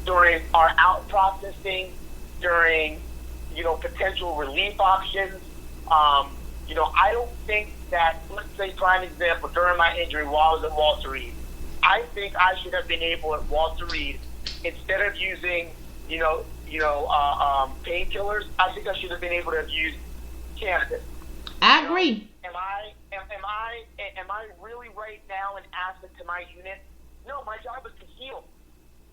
during our out processing, during, you know, potential relief options, you know, I don't think that, let's say, prime example, during my injury while I was at Walter Reed, I think I should have been able at Walter Reed, instead of using, painkillers, I think I should have been able to have used cannabis. I agree. Am I really right now an asset to my unit? No, my job is to heal.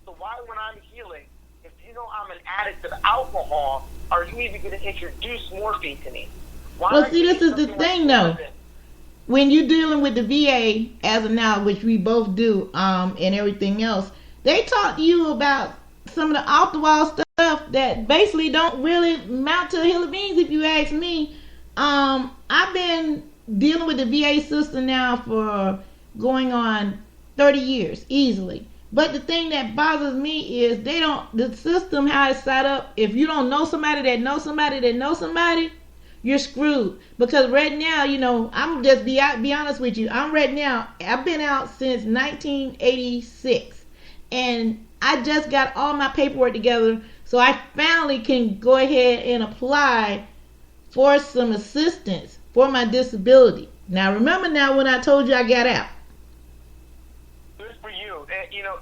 So why, when I'm healing, if you know I'm an addict of alcohol, are you even going to introduce morphine to me? Well, see, this is the thing, though. When you're dealing with the VA, as of now, which we both do, and everything else, they talk to you about some of the off-the-wall stuff that basically don't really amount to a hill of beans, if you ask me. I've been dealing with the VA system now for going on 30 years, easily. But the thing that bothers me is the system, how it's set up, if you don't know somebody that knows somebody that knows somebody, you're screwed. Because right now, you know, I'm just be honest with you. I've been out since 1986. And I just got all my paperwork together, so I finally can go ahead and apply for some assistance for my disability. Now, remember now when I told you I got out. Good for you. You know,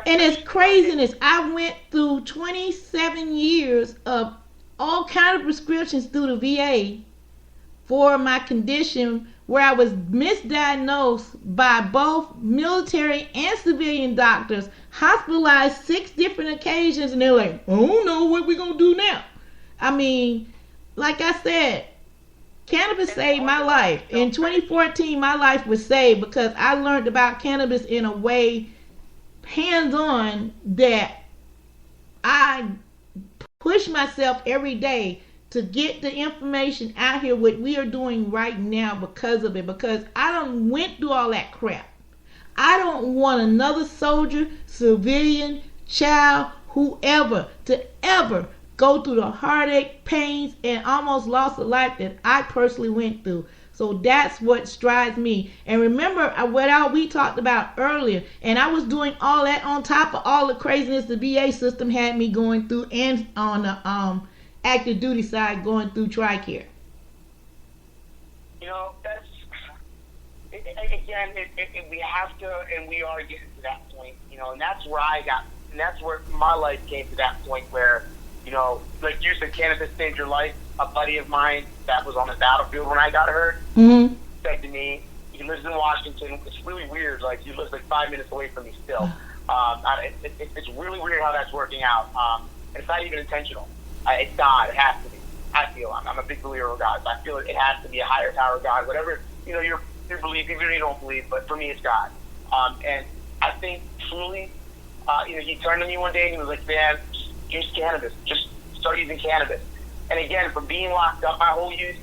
and it's craziness. I went through 27 years of all kind of prescriptions through the VA for my condition, where I was misdiagnosed by both military and civilian doctors, hospitalized 6 different occasions, and they're like, oh no, what we gonna do now? I mean, like I said, cannabis saved my life. In 2014, my life was saved because I learned about cannabis in a way, hands-on, that I push myself every day to get the information out here, what we are doing right now because of it. Because I done went through all that crap. I don't want another soldier, civilian, child, whoever, to ever go through the heartache, pains, and almost loss of life that I personally went through. So that's what strides me. And remember what we talked about earlier. And I was doing all that on top of all the craziness the VA system had me going through, and on the active duty side going through TRICARE. You know, that's, again, we have to, and we are getting to that point, you know, and that's where my life came to that point where, you know, like you said, cannabis saved your life. A buddy of mine that was on the battlefield when I got hurt said to me, he lives in Washington. It's really weird. Like, he lives like 5 minutes away from me still. It's really weird how that's working out. And it's not even intentional. It's God. It has to be. I feel I'm a big believer of God. So I feel it has to be a higher power, God. Whatever, you know, your belief, even if you don't believe, but for me, it's God. And I think truly, he turned to me one day and he was like, man, just use cannabis. Just start using cannabis. And again, from being locked up my whole youth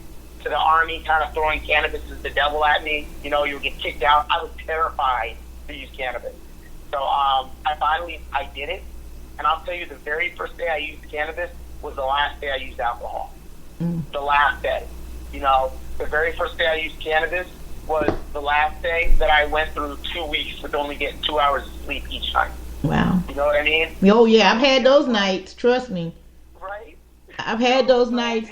to the Army kind of throwing cannabis as the devil at me, you would get kicked out. I was terrified to use cannabis. So I did it. And I'll tell you, the very first day I used cannabis was the last day I used alcohol. The last day. The very first day I used cannabis was the last day that I went through 2 weeks with only getting 2 hours of sleep each night. Wow. You know what I mean? Oh, yeah. I've had those nights. Trust me. Right? I've had those nights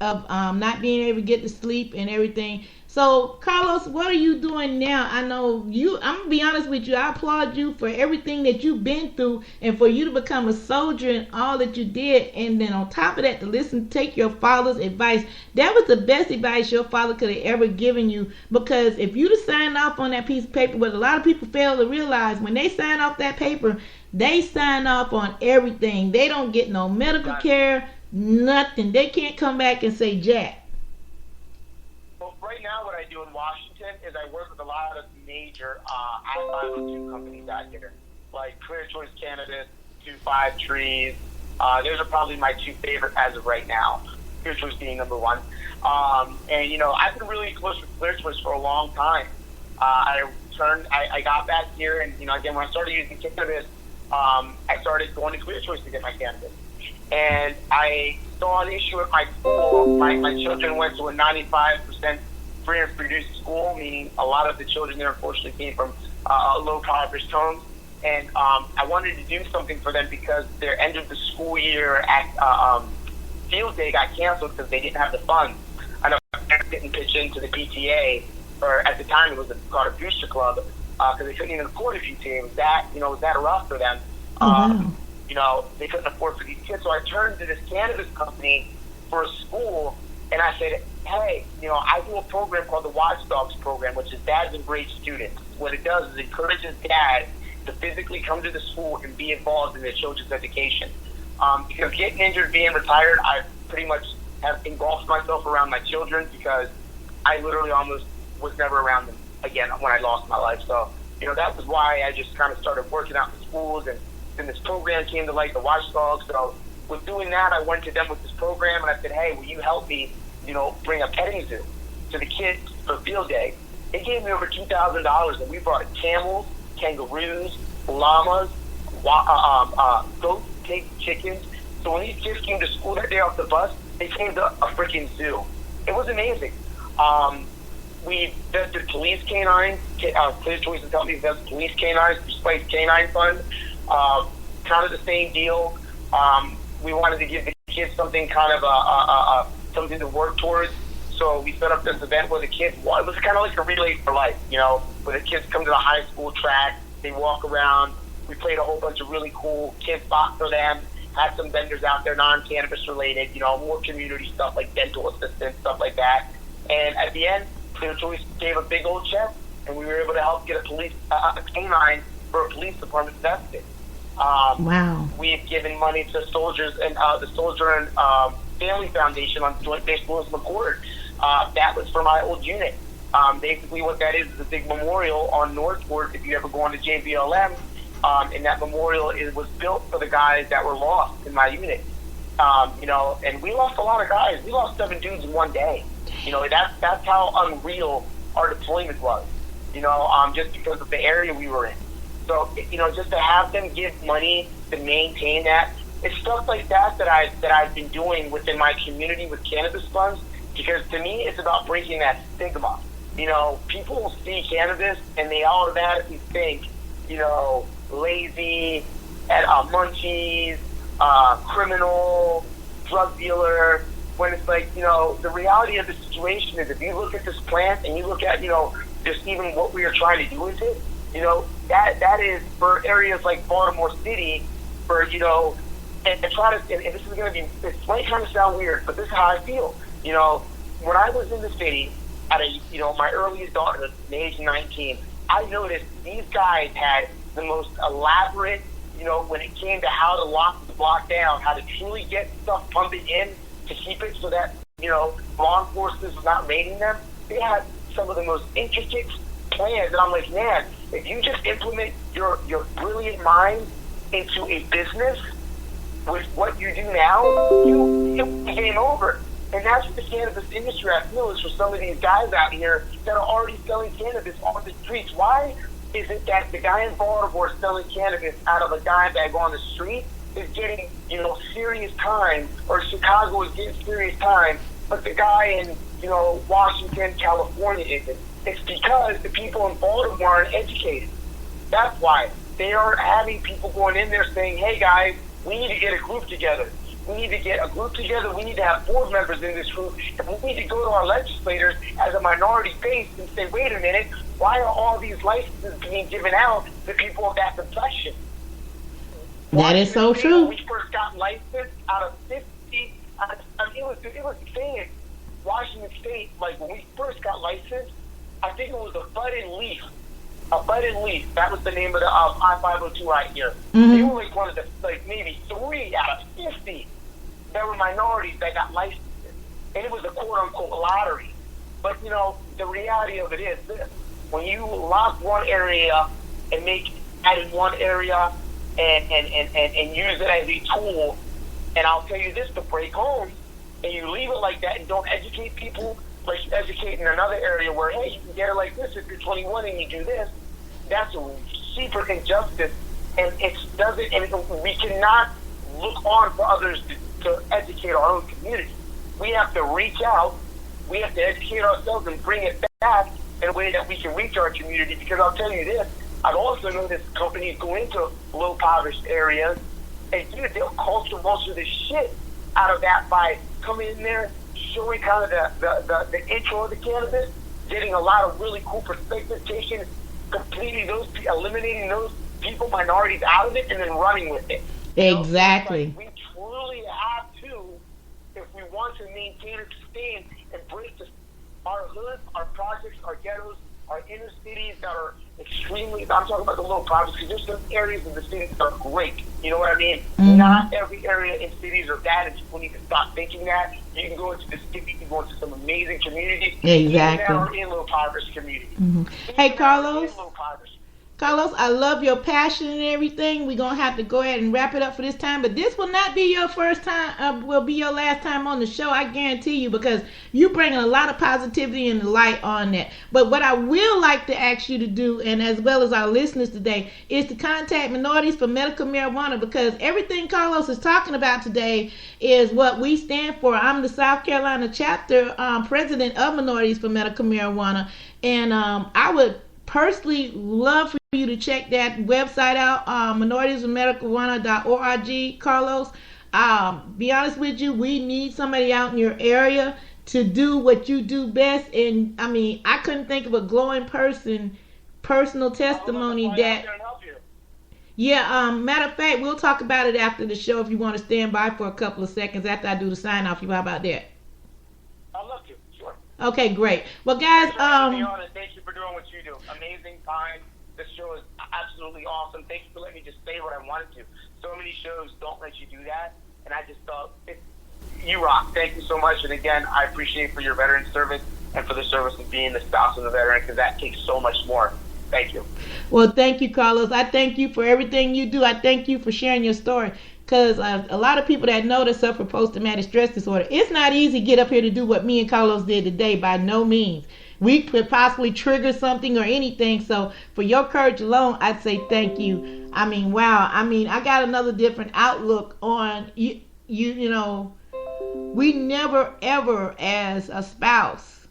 of not being able to get to sleep and everything. So, Carlos, what are you doing now? I know I'm going to be honest with you. I applaud you for everything that you've been through and for you to become a soldier and all that you did. And then on top of that, to take your father's advice. That was the best advice your father could have ever given you. Because if you'd have signed off on that piece of paper, what a lot of people fail to realize, when they sign off that paper, they sign off on everything. They don't get no medical care, nothing. They can't come back and say jack. Well, right now what I do in Washington is I work with a lot of major I-502 companies out here, like Clear Choice Cannabis, 25 Trees. Those are probably my two favorite as of right now, Clear Choice being number one. And, I've been really close with Clear Choice for a long time. I got back here, and, again, when I started using cannabis, I started going to Clear Choice to get my cannabis. And I saw an issue at my school. My children went to a 95% free and reduced school, meaning a lot of the children there unfortunately came from low-impoverished homes. And I wanted to do something for them because their end of the school year at field day got canceled because they didn't have the funds. I know parents didn't pitch into the PTA, or at the time it was called a booster club, because they couldn't even afford a PTA. It was that rough for them. They couldn't afford for these kids. So I turned to this cannabis company for a school, and I said, hey, I do a program called the Watchdogs program, which is Dads and Great Students. What it does is it encourages dads to physically come to the school and be involved in their children's education. Because getting injured, being retired, I pretty much have engulfed myself around my children because I literally almost was never around them again when I lost my life. So, that was why I just kind of started working out in schools, and then this program came to light, the Watchdogs. So with doing that, I went to them with this program, and I said, hey, will you help me, bring a petting zoo to the kids for field day? They gave me over $2,000, and we brought camels, kangaroos, llamas, goats, pigs, chickens. So when these kids came to school that day off the bus, they came to a freaking zoo. It was amazing. We invested police canines. Clear Choice and Company invested police canines, Spice Canine Fund. Kind of the same deal. We wanted to give the kids something kind of something to work towards. So we set up this event where the kids, it was kind of like a relay for life, where the kids come to the high school track, they walk around. We played a whole bunch of really cool kids spots for them, had some vendors out there, non-cannabis related, more community stuff like dental assistance, stuff like that. And at the end, Clear Choice gave a big old check, and we were able to help get a canine for a police department invested. Wow. We've given money to soldiers and the Soldier and Family Foundation on Joint Base Lewis McCord. That was for my old unit. Basically what that is a big memorial on Northport if you ever go on to JBLM. And that memorial was built for the guys that were lost in my unit. And we lost a lot of guys. We lost 7 dudes in one day. That's how unreal our deployment was, just because of the area we were in. So, just to have them give money to maintain that, it's stuff like that I've been doing within my community with cannabis funds, because to me, it's about breaking that stigma. People see cannabis and they automatically think, lazy, munchies, criminal, drug dealer, when it's like, the reality of the situation is if you look at this plant and you look at, just even what we are trying to do with it, that is for areas like Baltimore City, for, and this is going to be, it might kind of sound weird, but this is how I feel. When I was in the city at my earliest daughter, at the age of 19, I noticed these guys had the most elaborate, when it came to how to lock the block down, how to truly get stuff pumping in to keep it so that, law enforcement was not raiding them. They had some of the most intricate plans. And I'm like, man, if you just implement your brilliant mind into a business with what you do now, you game over. And that's what the cannabis industry, I feel, is for some of these guys out here that are already selling cannabis on the streets. Why is it that the guy in Baltimore selling cannabis out of a dime bag on the street is getting, serious time, or Chicago is getting serious time, but the guy in, Washington, California isn't? It's because the people in Baltimore aren't educated. That's why. They aren't having people going in there saying, hey guys, we need to get a group together. We need to get a group together. We need to have board members in this group. And we need to go to our legislators as a minority base and say, wait a minute, why are all these licenses being given out to people of that complexion? That is so true. When we first got licensed out of 50, it was insane. Washington State, like when we first got licensed, I think it was a Bud and Leaf. A Bud and Leaf. That was the name of the I-502 right here. Mm-hmm. They were like one of the, maybe 3 out of 50 that were minorities that got licensed. And it was a quote-unquote lottery. But, the reality of it is this. When you lock one area and add in one area and use it as a tool, and I'll tell you this, to break homes, and you leave it like that and don't educate people like you educate in another area where, hey, you can get it like this if you're 21 and you do this, that's a super injustice, and we cannot look on for others to educate our own community. We have to reach out, we have to educate ourselves and bring it back in a way that we can reach our community, because I'll tell you this, I've also noticed companies go into low-impoverished areas, and they'll culture most of the shit out of that by coming in there, showing kind of the intro of the cannabis, getting a lot of really cool perspectives, taking completely eliminating those people, minorities out of it, and then running with it. Exactly. We truly have to, if we want to maintain and sustain and break our hoods, our projects, our ghettos, our inner cities that are extremely, I'm talking about the little projects, because there's some areas in the cities that are great. You know what I mean? Mm-hmm. Not every area in cities are bad, and people need to stop thinking that. You can go into the city, you can go into some amazing communities. Exactly. Even that are in low-impoverished communities. Mm-hmm. Hey, Carlos. Carlos, I love your passion and everything. We're going to have to go ahead and wrap it up for this time. But this will not be your first time, will be your last time on the show, I guarantee you, because you bring a lot of positivity and light on that. But what I will like to ask you to do, and as well as our listeners today, is to contact Minorities for Medical Marijuana, because everything Carlos is talking about today is what we stand for. I'm the South Carolina chapter president of Minorities for Medical Marijuana, and I would personally love for you to check that website out, minoritiesformedicalmarijuana.org, Carlos. Be honest with you, we need somebody out in your area to do what you do best. And I mean, I couldn't think of a glowing personal testimony that. Yeah, matter of fact, we'll talk about it after the show if you want to stand by for a couple of seconds after I do the sign off. How about that? I'd love to. Sure. Okay, great. Well, guys, thank you for doing what you do. Amazing time. This show is absolutely awesome. Thank you for letting me just say what I wanted to. So many shows don't let you do that, and I just thought, you rock. Thank you so much. And again, I appreciate for your veteran service and for the service of being the spouse of the veteran, because that takes so much more. Thank you. Well, thank you, Carlos. I thank you for everything you do. I thank you for sharing your story, because a lot of people that know that suffer post-traumatic stress disorder, it's not easy to get up here to do what me and Carlos did today, by no means. We could possibly trigger something or anything. So for your courage alone, I'd say thank you. I mean, wow. I mean, I got another different outlook on you. You know, we never ever, as a spouse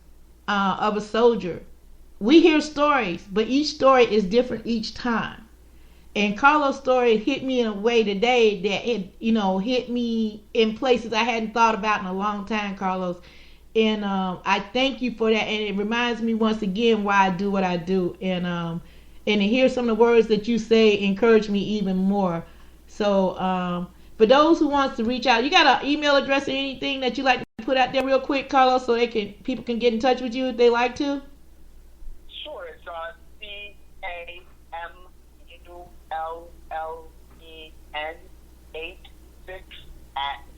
of a soldier, we hear stories, but each story is different each time. And Carlos' story hit me in a way today that it, hit me in places I hadn't thought about in a long time, Carlos. And I thank you for that, and it reminds me once again why I do what I do. And to hear some of the words that you say encourage me even more. So for those who wants to reach out, you got an email address or anything that you like to put out there real quick, Carlos, so people can get in touch with you if they like to? Sure, it's CAMULLEN86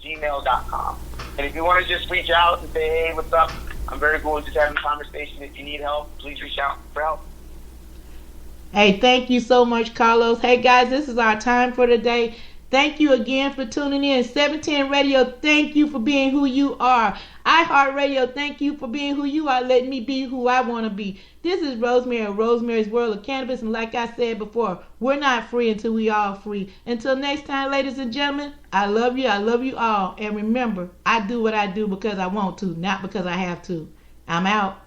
@gmail.com. And if you want to just reach out and say, hey, what's up, I'm very cool with just having a conversation. If you need help, please reach out for help. Hey, thank you so much, Carlos. Hey, guys, this is our time for today. Thank you again for tuning in. 710 Radio, thank you for being who you are. iHeartRadio, thank you for being who you are, letting me be who I want to be. This is Rosemary of Rosemary's World of Cannabis, and like I said before, we're not free until we all free. Until next time, ladies and gentlemen, I love you all. And remember, I do what I do because I want to, not because I have to. I'm out.